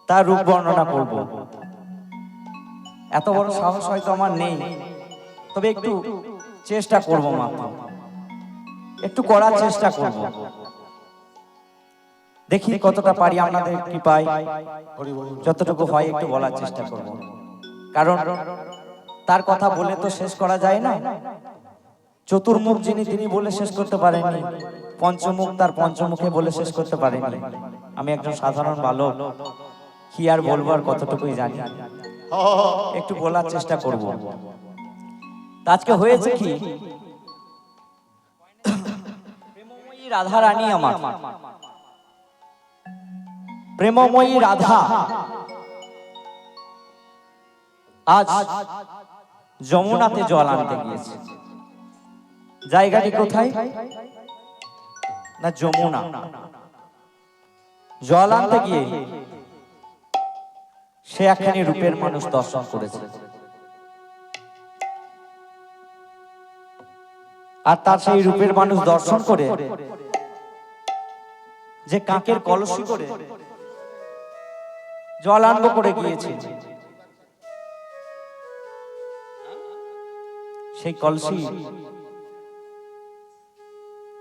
তার রূপ বর্ণনা করব। এত বড় সাহস হয়তো আমার নেই, তবে একটু চেষ্টা করব, মাত্র একটু করার চেষ্টা করব। দেখি কতটা পারি, আপনাদের কৃপায় যতটুকু হয় একটু বলার চেষ্টা করব। কারণ তার কথা বলে তো শেষ করা যায় না। চতুর্মুখ যিনি, তিনি বলে শেষ করতে পারেননি। পঞ্চমুখ তার পঞ্চমুখে বলে শেষ করতে পারেননি। আমি একজন সাধারণ বালক, কি আর বলবো, আর কতটুকুই জানি, একটু বলার চেষ্টা করব। আজকে হয়েছে কি, প্রেমময়ী রাধা রানী, আমার প্রেমময়ী রাধা আজ যমুনাতে জল আনতে গিয়েছে। জায়গাটি কোথায়? না যমুনা। জল আনতে গিয়ে সে একখানি রূপের মানুষ দর্শন করেছে, আর তার সেই রূপের মানুষ দর্শন করে যে কাকের কলসি করে জল আনবো করে গিয়েছে, সেই কলসি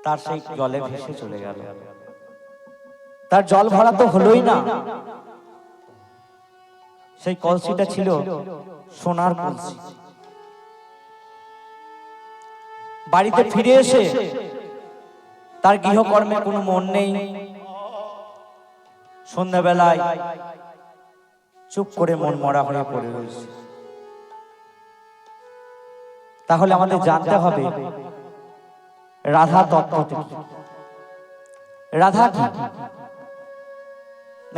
তার সেই জলে ভেসে চলে গেল। তার জল ভরা তো হলোই না, সেই কলসিটা ছিল সোনার কলসি। বাড়িতে ফিরে এসে তার গৃহকর্মে কোনো মন নেই। সন্ধ্যাবেলায় চুপ করে মন মরা হয়ে পড়ে রয়েছে। তাহলে আমাদের জানতে হবে রাধা তত্ত্বটি কি, রাধা কি,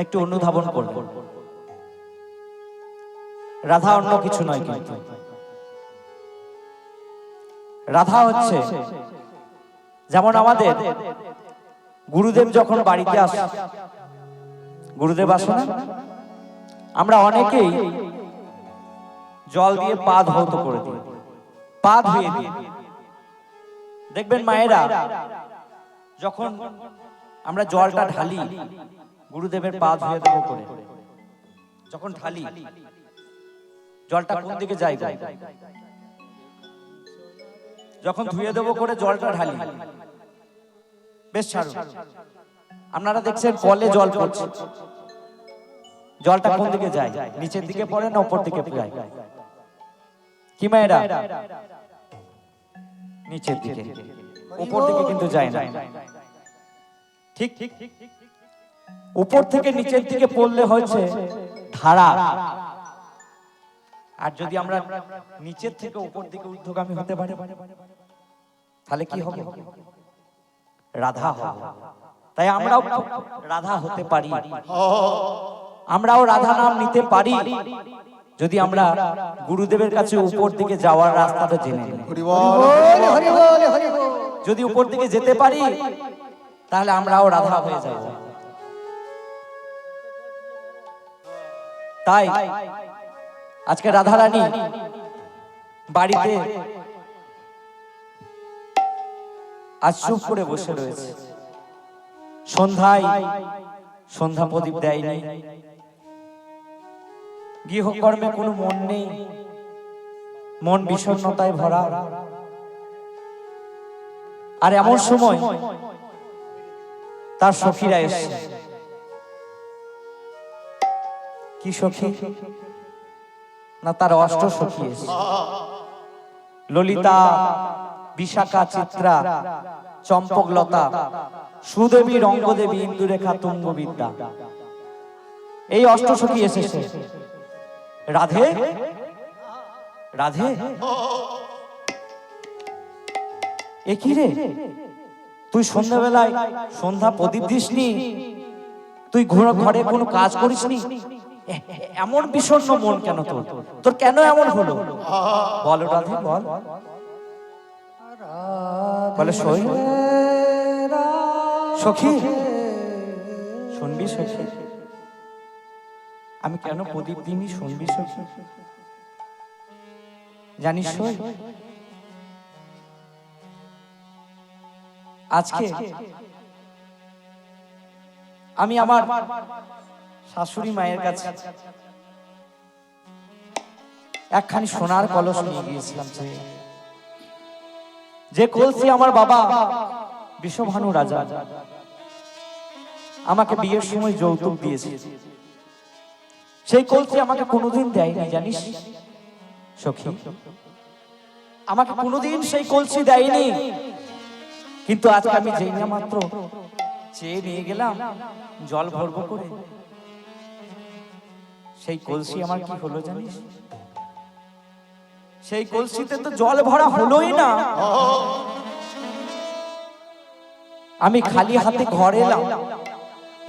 একটু অনুধাবন করব। রাধা অন্য কিছু নয়, কিন্তু রাধা হচ্ছে, যেমন আমাদের গুরুদেব যখন বাড়িতে আসে, গুরুদেব আসে না, আমরা অনেকেই জল দিয়ে পা ধৌত করে দিই, পা ধুয়ে দিই। দেখবেন মায়েরা, যখন আমরা জলটা ঢালি, গুরুদেবের পা ধুয়ে দেবো করে যখন ঢালি, জলটা কোন দিকে যায়? যখন ধুয়ে দেবো করে জলটা ঢালি, বেশ ছাড়ুন, আপনারা দেখছেন কলে জল পড়ছে, জলটা কোন দিকে যায়? নিচের দিকে পড়ে না উপর দিকে যায়? কি মায়েরা? নিচের দিকে, উপর দিকে কিন্তু যায় না। ঠিক উপর থেকে নিচের দিকে পড়লে হয়েছে ধারা। আর যদি আমরা নিচের থেকে উপর দিকে ঊর্ধ্বগামী হতে পারি, তাহলে কি হবে? রাধা হবে। তাই আমরাও রাধা হতে পারি, আমরাও রাধা নাম নিতে পারি, যদি আমরা গুরুদেবের কাছে উপর দিকে যাওয়ার রাস্তাটা জেনে নিই। যদি উপর দিকে যেতে পারি, তাহলে আমরাও রাধা হয়ে যাব। তাই আজকে রাধা রানী বাড়িতে আজ চুপ করে বসে রয়েছে। সন্ধ্যায় সন্ধ্যা প্রদীপ দেয়নি, গৃহকর্মে কোনো মন নেই, মন বিষণ্ণতায় ভরা। আর এমন সময় তার সখীরা এসে, কি সখী না, তার অষ্ট সখী এসে, ললিতা, বিশাখা, চিত্রা, চম্পকলতা, সুদেবী, রঙ্গদেবী, ইন্দুরেখা, তুঙ্গবিদ্যা, এই অষ্ট সখী এসেছে। রাধে রাধে, এ কি রে, তুই সন্ধ্যাবেলায় সন্ধ্যা প্রদীপ দিসনি, তুই ঘরে কোনো কাজ করিসনি, এমন বিষণ্ণ মন কেন তোর? তোর কেন এমন হলো? বল রাধে, বল। বলে সখী, শুনবি সখী, আমি কেন প্রদীপ দিইনি, শুনবি সখী? জানিস আজকে আমি আমার শাশুড়ি মায়ের কাছে একখানি সোনার কলস নিয়ে গিয়েছিলাম, যে কলসি আমার বাবা বিশ্বভানু রাজা আমাকে বিয়ের সময় যৌতুক দিয়েছে। সেই কলসি আমাকে কোনোদিন দেয়নি জানিস সখী, আমাকে কোনোদিন সেই কলসি দেয়নি। কিন্তু আজকে আমি যেই না মাত্র চেয়ে নিয়ে গেলাম জল ভরবো করে, সেই কলসি আমার কি হলো জানিস? সেই কলসিতে তো জল ভরা হলোই না। আমি খালি হাতে ঘরে এলাম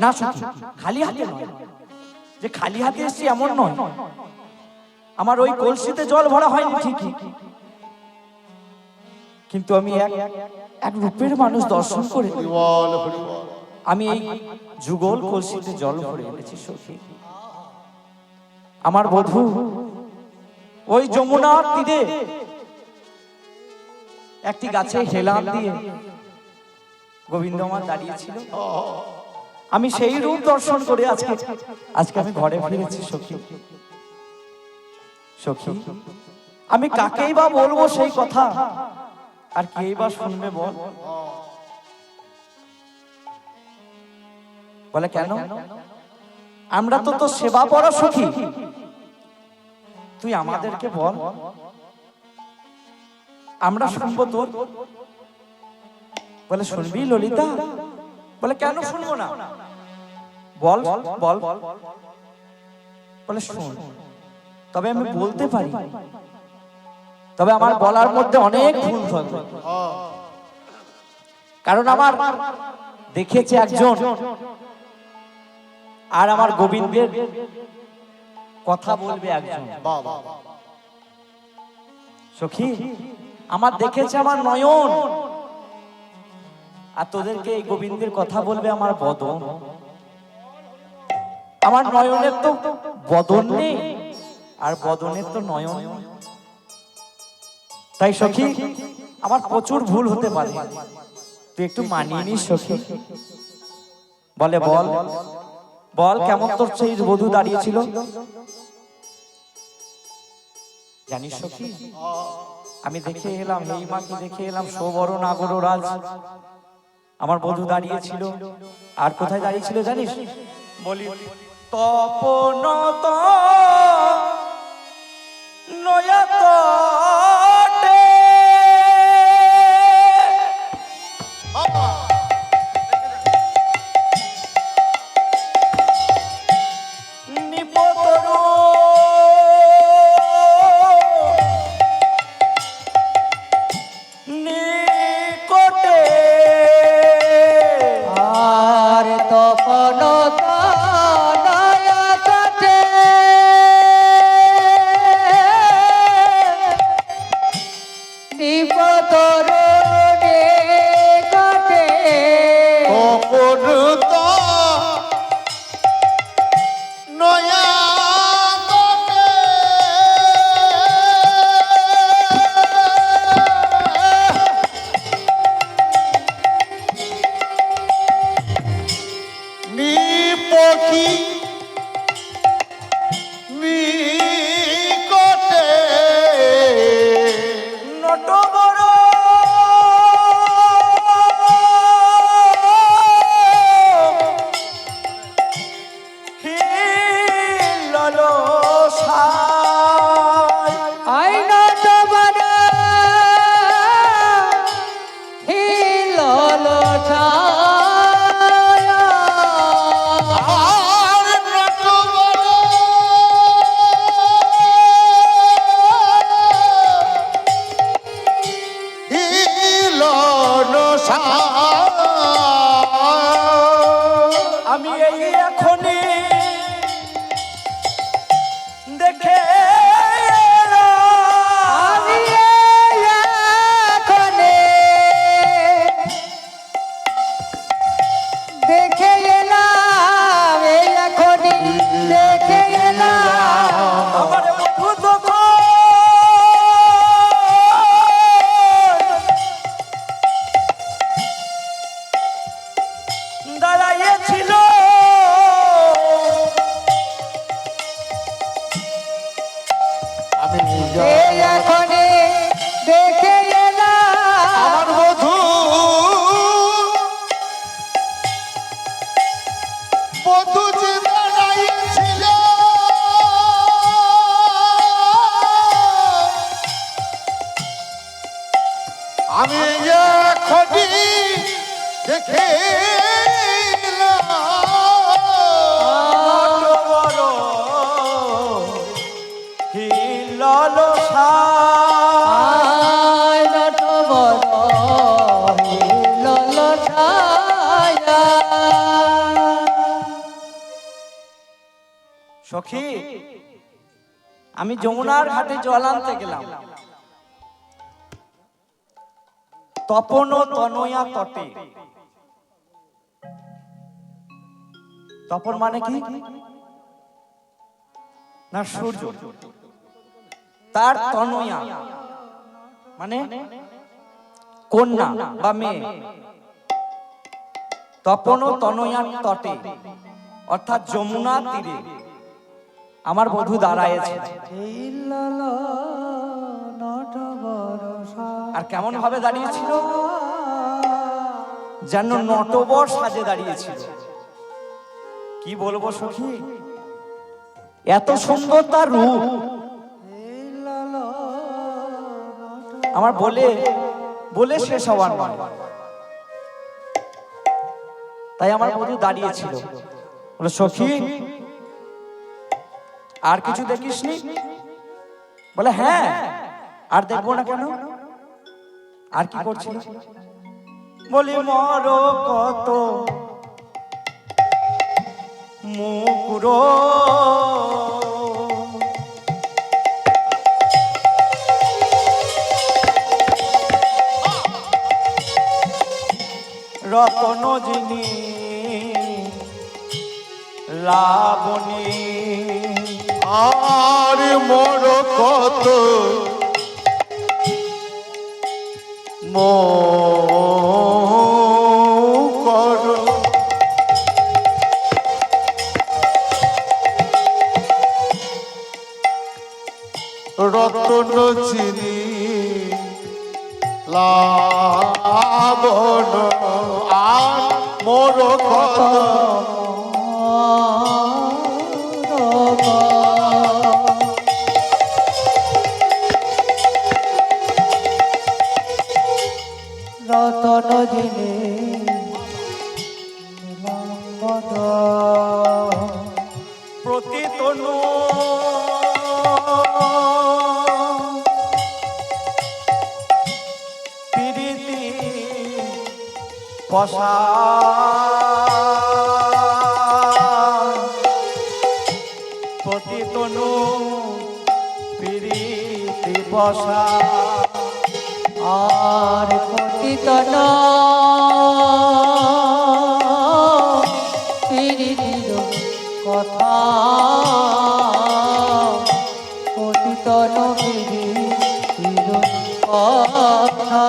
না সখী, খালি হাতে নয়, যে খালি হাতে এসেছি এমন নয়। আমার ওই কলসিতে জল ভরা হয়নি ঠিকই, কিন্তু আমি এক রূপের মানুষ দর্শন করে আমি এই যুগল কলসিতে জল ভরে এনেছি সখী। আমার বধূ ওই যমুনার তীরে একটি গাছে হেলান দিয়ে গোবিন্দ আমার দাঁড়িয়ে ছিল। আমি সেই রূপ দর্শন করে আজকে আমি ঘরে ফিরেছি সখী। সখী, আমি কাকেই বা বলবো সেই কথা, আর কেই বা শুনবে বল? বলে কেন? আমরা তো তোর সেবা পড়া সখী, তুই আমাদেরকে বল, আমরা শুনবো তোর। বলে শুনবি ললিতা? বলে কেন শুনবো না, বল বল। বলে শুন, তবে আমি বলতে পারি, তবে আমার বলার মধ্যে অনেক ভুল থাকবে। কারণ আমার দেখেছে একজন, আর আমার গোবিন্দের কথা বলবে একজন। সখী, আমার দেখেছে আমার নয়ন, আর তোদেরকে এই গোবিন্দের কথা বলবে আমার বদন। আমার নয়নের তো বদন নেই, আর বদনের তো নয়ন। তাই সখী, আমার প্রচুর ভুল হতে পারে, তুই একটু মানিয়ে নিস সখী। বলে বল বল, কেমন তোর সেই বধূ দাঁড়িয়েছিল জানিস সখী? আমি দেখে এলাম, এই মাকে দেখে এলাম, সবর নাগর রাজ আমার বধূ দাঁড়িয়েছিল। আর কোথায় দাঁড়িয়েছিল জানিস? বলি তপনত নয়ত দেখিল বড় হিলল আয় নট বড় হিলল ছায়া। সখী, আমি যমুনার ঘাটে জল আনতে গেলাম, তপন তনয়া তটে। তপন মানে কি? না সূর্য। তার তনয়া মানে কন্যা বা মেয়ে। তপন তনয়ার তটে অর্থাৎ যমুনা তীরে আমার বধূ দাঁড়ায়েছে। আর কেমন ভাবে দাঁড়িয়েছিল? যেন নটবর সাজে দাঁড়িয়েছিল। কি বলবো সখী, এত সুন্দর তার রূপ আমার বলে বলে শেষ হওয়ার নয়। তাই আমার বধূ দাঁড়িয়েছিল, বলে সখী আর কিছু দেখিসনি? বলে হ্যাঁ, আর দেখবো না কেন? আর কি করছিল? বলি মর কত মুকুর রতন যিনি লাবণী আর মোর কত মোর রতন চিনি লাবণ আর মোর কত রতন দিনে প্রতি তনু প্রীতি পশা প্রতি তনু প্রীতি পশা আর পতিতন প্রীতির কথা পতিতন প্রীতির কথা।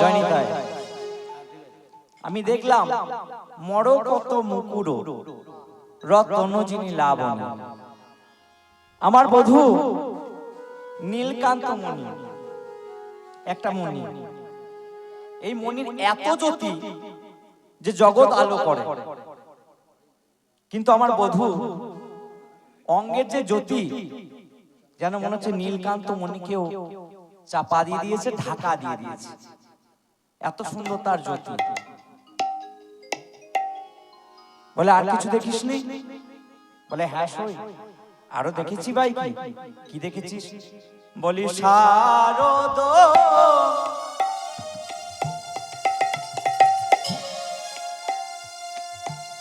জয়নিতায় আমি দেখলাম মর কত মুকুর রতন যিনি লাবণ। আমার বধূ নীলকান্ত মণি, একটা মণি। এই মণির এত জ্যোতি যে জগৎ আলো করে, কিন্তু আমার বধূ অঙ্গের যে জ্যোতি যেন মনে হচ্ছে নীলকান্ত মণিকেও চাপা দিয়ে দিয়েছে, ঢাকা দিয়ে দিয়েছে। এত সুন্দর তার জ্যোতি। বলে আর কিছু দেখিসনি? বলে হ্যাঁ সই, আরো দেখেছি ভাই। কি দেখেছিস? বলি শারদ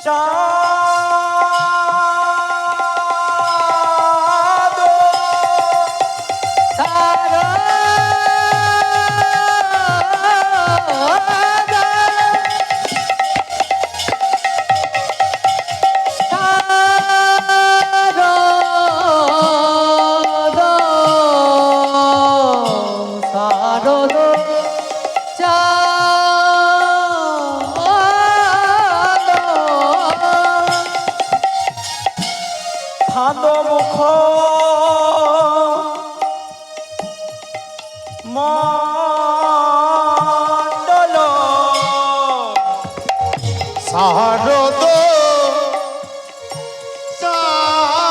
চাঁদ ভালো মুখ মণ্ডল শারদ চাঁদ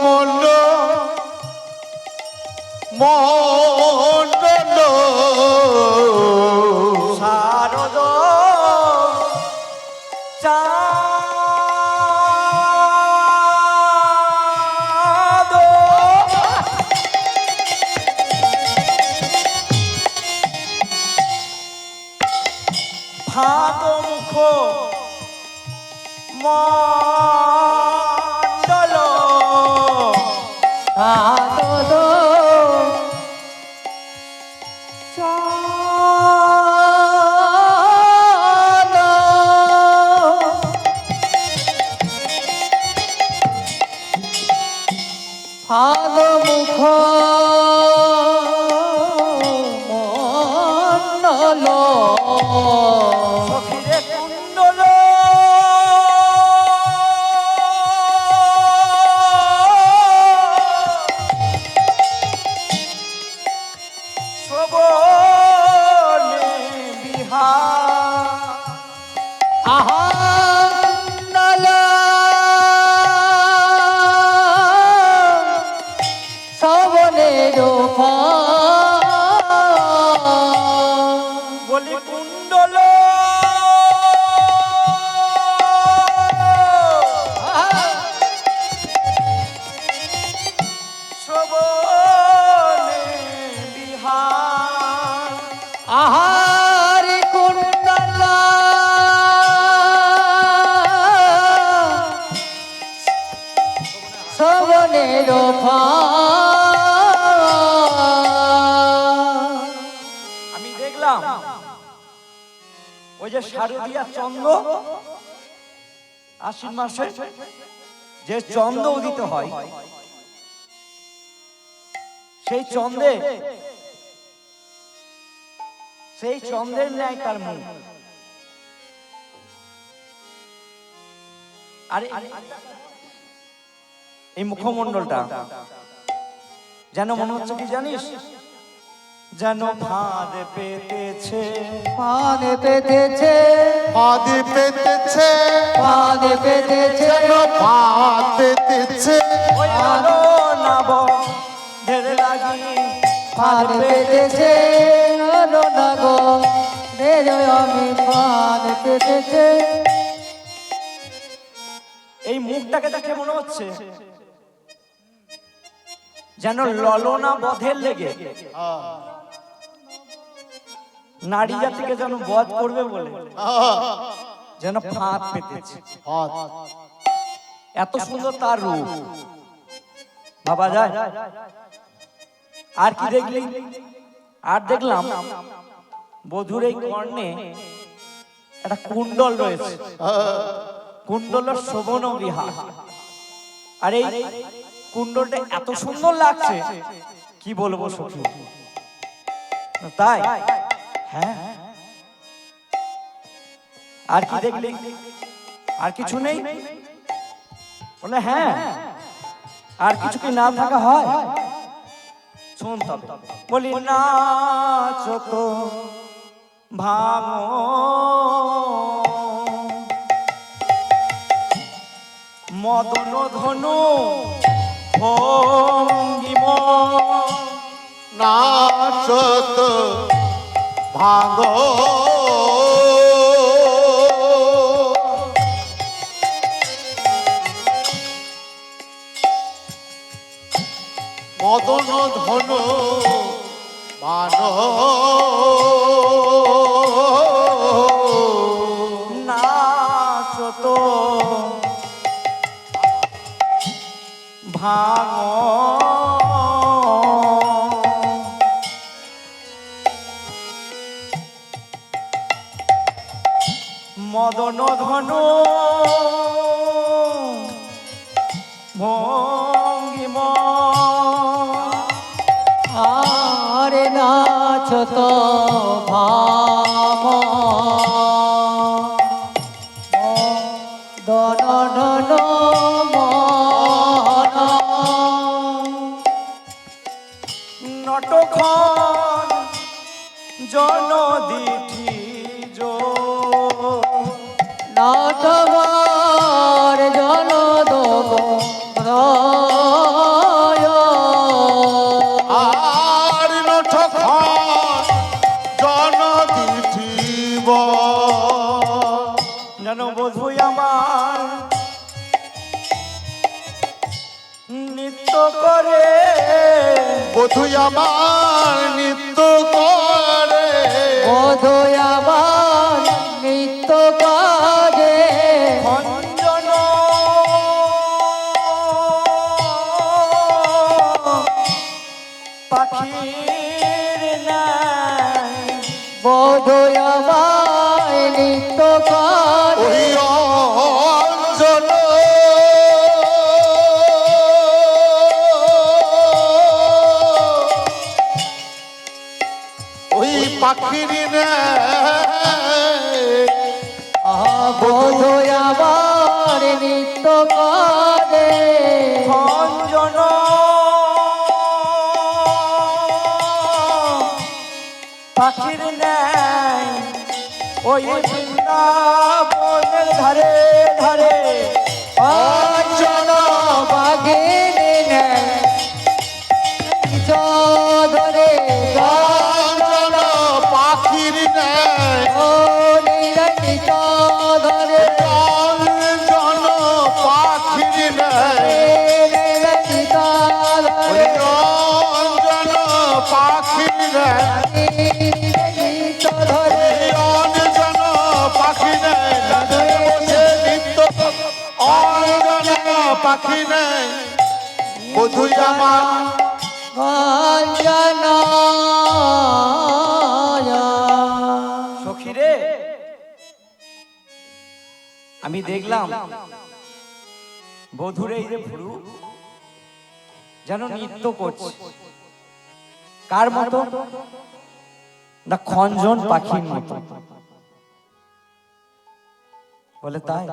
কমল মণ্ডল শারদ চাঁদ ভাগ মুখ মণ্ডল শারদ চাঁদ ভাগ মুখ মণ্ডল সখীরে কুণ্ডল শোভনে বিহার আহান্নল শ্রবণের বলি কুণ্ডল শোভনে বিহার আহার কুণ্ডল শ্রবণের আমি দেখলাম ওই যে শারদীয়া চন্দ্র আশ্বিন মাসে যে চন্দ্র উদিত হয় সেই চন্দ্রের ন্যায় তার মুখ। আরে এই মুখমণ্ডলটা যেন মনে হচ্ছে কি জানিস, যেন ফাঁদ পেতেছে পানে পেতেছে ফাঁদে পেতেছে পানে পেতেছে যেন ফাঁদ পেতেছে ওই আলো নাব ধরে লাগি ফাঁদ পানে পেতেছে। পেতেছে নাগো আমি পানে পেতেছে। এই মুখটাকে দেখে মনে হচ্ছে যেন ললনা বধের লেগে নারী জাতিকে যেন বধ করবে বলে যেন ফাঁদ পেতেছে। এত সুন্দর তার রূপ ভাবা যায়। আর কি দেখলি? আর দেখলাম বধুর এই কর্ণে একটা কুণ্ডল রয়েছে, কুণ্ডলের শোভন বিহার। আর এই কুণ্ডলটা এত সুন্দর লাগছে কি বলবো সখী, তাই হ্যাঁ। আর কি দেখলি? আর কিছু নেই? বলে হ্যাঁ, আর কিছু কি না থাকা হয়? শুন তবে বলি নাচ তো ভাঙো মদন ধনু ভঙ্গিম নাচত ভাঙ মদন ধন মান নাচ তো মদন ধনু ভঙ্গিম আরে নাচ তো ভাম দন দন নটখন জনদিঠি জো নাটবার জল দো করে বধু আমার নৃত্য করে বধূ আমার নিত্য কাজে খঞ্জন পাখির নাই বধূ আমার নিত্য কাজে ওই অঞ্জন ওই পাখির বধূ আমার নিত্য কাজে খঞ্জন পাখির নাই ওই বৃন্দাবনের ধারে ধারে অঞ্জন বাঘিনী নেয় চোধরে অঞ্জন পাখির ন্যায় ও নিরঞ্জি চোধরে অঞ্জন পাখির ন্যায় নিরঞ্জি চোধরে অঞ্জন পাখির ন্যায় নিরঞ্জি চোধরে অঞ্জন পাখি নেই বসে নৃত্য অঞ্জন পাখি নেই বধু আমার গঞ্জনা সখী রে আমি দেখলাম বধুর এই যে ভুরু যেন নৃত্য করছে কার মতো না খঞ্জন পাখির মতো বলে তাই